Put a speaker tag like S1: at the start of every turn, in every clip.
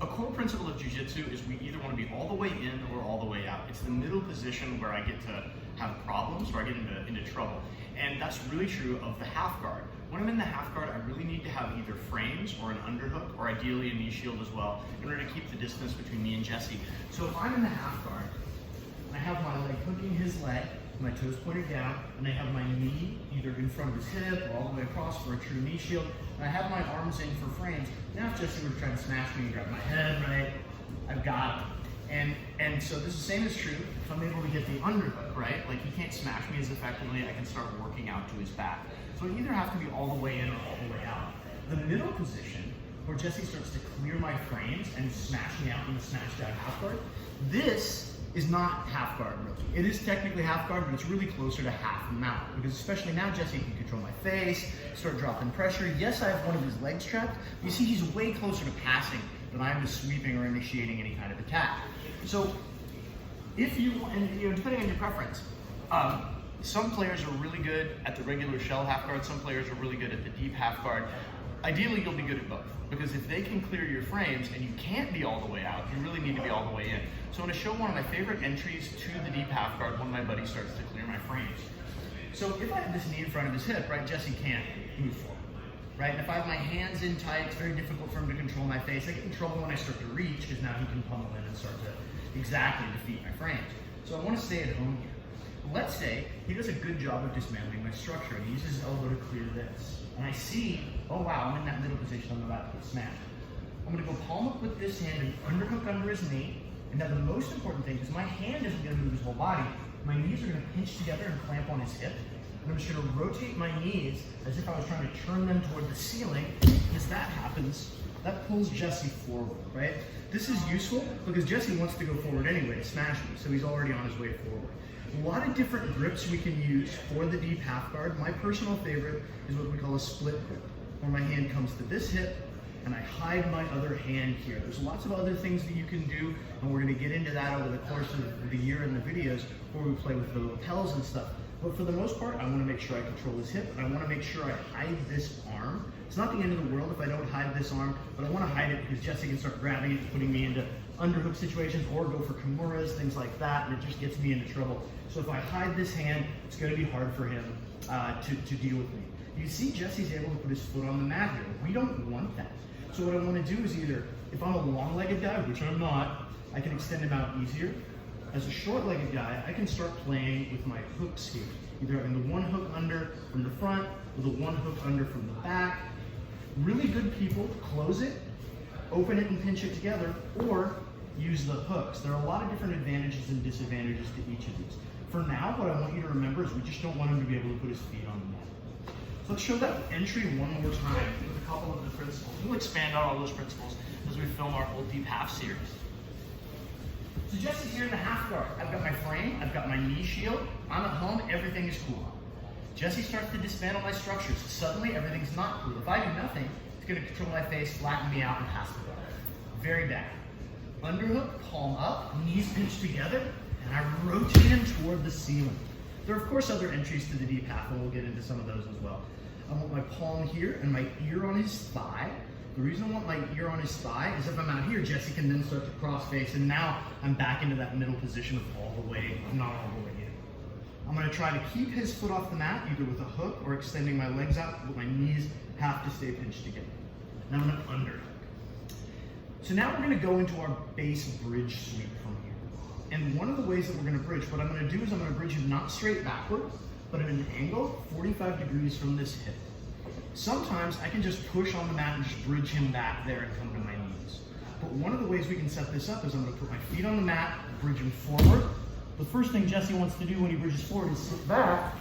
S1: A core principle of jiu-jitsu is we either want to be all the way in or all the way out. It's the middle position where I get to have problems, where I get into trouble. And that's really true of the half guard. When I'm in the half guard, I really need to have either frames or an underhook, or ideally a knee shield as well, in order to keep the distance between me and Jesse. So if I'm in the half guard, I have my leg hooking his leg, my toes pointed down, and I have my knee either in front of his hip or all the way across for a true knee shield, and I have my arms in for frames. Now if Jesse were to try to smash me and grab my head, right, I've got him. And so this is the same is true if I'm able to get the underhook, right? Like he can't smash me as effectively, I can start working out to his back. So I either have to be all the way in or all the way out. The middle position, where Jesse starts to clear my frames and smash me out in the smash down half guard, this is not half guard really. It is technically half guard, but it's really closer to half mount, because especially now Jesse can control my face, start dropping pressure. Yes, I have one of his legs trapped. You see he's way closer to passing than I am to sweeping or initiating any kind of attack. So if you, and depending on your preference, some players are really good at the regular shell half guard, some players are really good at the deep half guard. Ideally, you'll be good at both, because if they can clear your frames and you can't be all the way out, you really need to be all the way in. So I'm going to show one of my favorite entries to the deep half guard when my buddy starts to clear my frames. So if I have this knee in front of his hip, right, Jesse can't move forward, right? And if I have my hands in tight, it's very difficult for him to control my face. I get in trouble when I start to reach, because now he can pummel in and start to exactly defeat my frames. So I want to stay at home here. Let's say he does a good job of dismantling my structure and he uses his elbow to clear this. And I see, oh wow, I'm in that middle position, I'm about to get smashed. I'm gonna go palm up with this hand and underhook under his knee. And now the most important thing is my hand isn't gonna move his whole body. My knees are gonna pinch together and clamp on his hip. And I'm just gonna rotate my knees as if I was trying to turn them toward the ceiling. And as that happens, that pulls Jesse forward, right? This is useful because Jesse wants to go forward anyway to smash me, so he's already on his way forward. A lot of different grips we can use for the deep half guard. My personal favorite is what we call a split grip, where my hand comes to this hip and I hide my other hand here. There's lots of other things that you can do, and we're gonna get into that over the course of the year in the videos where we play with the lapels and stuff. But for the most part, I wanna make sure I control his hip, and I wanna make sure I hide this arm. It's not the end of the world if I don't hide this arm, but I wanna hide it because Jesse can start grabbing it and putting me into underhook situations or go for kimuras, things like that, and it just gets me into trouble. So if I hide this hand, it's gonna be hard for him to deal with me. You see Jesse's able to put his foot on the mat here. We don't want that. So what I wanna do is either, if I'm a long-legged guy, which I'm not, I can extend him out easier. As a short-legged guy, I can start playing with my hooks here. Either having the one hook under from the front or the one hook under from the back. Really good people close it, open it and pinch it together, or use the hooks. There are a lot of different advantages and disadvantages to each of these. For now, what I want you to remember is we just don't want him to be able to put his feet on the mat. So let's show that entry one more time with a couple of the principles. We'll expand on all those principles as we film our whole deep half series. So Jesse's here in the half guard. I've got my frame, I've got my knee shield, I'm at home, everything is cool. Jesse starts to dismantle my structures. Suddenly, everything's not cool. If I do nothing, it's gonna control my face, flatten me out, and pass the ball. Very bad. Underhook, palm up, knees pinched together, and I rotate him toward the ceiling. There are, of course, other entries to the deep half, and we'll get into some of those as well. I want my palm here and my ear on his thigh. The reason I want my ear on his thigh is if I'm out here, Jesse can then start to cross face, and now I'm back into that middle position of all the way, not all the way in. I'm gonna try to keep his foot off the mat, either with a hook or extending my legs out, but my knees have to stay pinched together. And I'm gonna underhook. So now we're gonna go into our base bridge sweep from here. And one of the ways that we're gonna bridge, what I'm gonna do is I'm gonna bridge him not straight backward, but at an angle 45 degrees from this hip. Sometimes I can just push on the mat and just bridge him back there and come to my knees. But one of the ways we can set this up is I'm gonna put my feet on the mat, bridge him forward. The first thing Jesse wants to do when he bridges forward is sit back,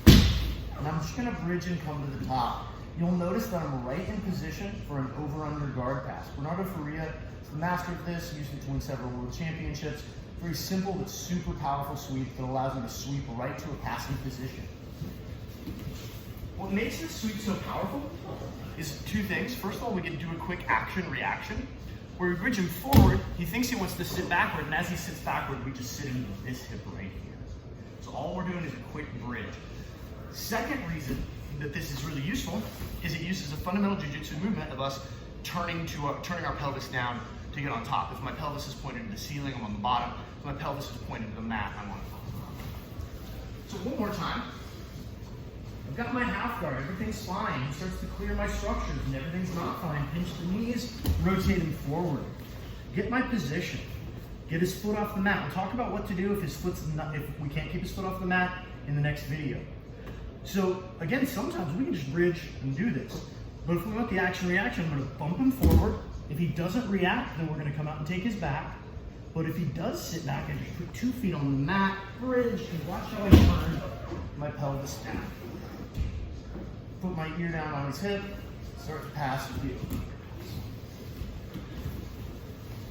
S1: and I'm just gonna bridge and come to the top. You'll notice that I'm right in position for an over-under guard pass. Bernardo Faria is the master of this, used it to win several world championships. Very simple but super powerful sweep that allows me to sweep right to a passing position. What makes this sweep so powerful is two things. First of all, we can do a quick action-reaction. Where we bridge him forward, he thinks he wants to sit backward, and as he sits backward, we just sit him into this hip right here. So all we're doing is a quick bridge. Second reason that this is really useful is it uses a fundamental jiu-jitsu movement of us turning our pelvis down to get on top. If my pelvis is pointed to the ceiling, I'm on the bottom. If my pelvis is pointed to the mat, I'm on top. So one more time. I've got my half guard, everything's fine. He starts to clear my structures and everything's not fine. Pinch the knees, rotate him forward. Get my position. Get his foot off the mat. We'll talk about what to do if if we can't keep his foot off the mat in the next video. So again, sometimes we can just bridge and do this. But if we want the action reaction, I'm gonna bump him forward. If he doesn't react, then we're gonna come out and take his back. But if he does sit back, I just put 2 feet on the mat, bridge, and watch how I turn my pelvis down. Put my ear down on his hip, start to pass the heel.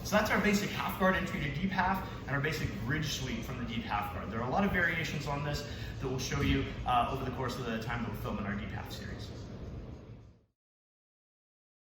S1: So that's our basic half guard entry to deep half and our basic bridge sweep from the deep half guard. There are a lot of variations on this that we'll show you over the course of the time that we're filming our deep half series.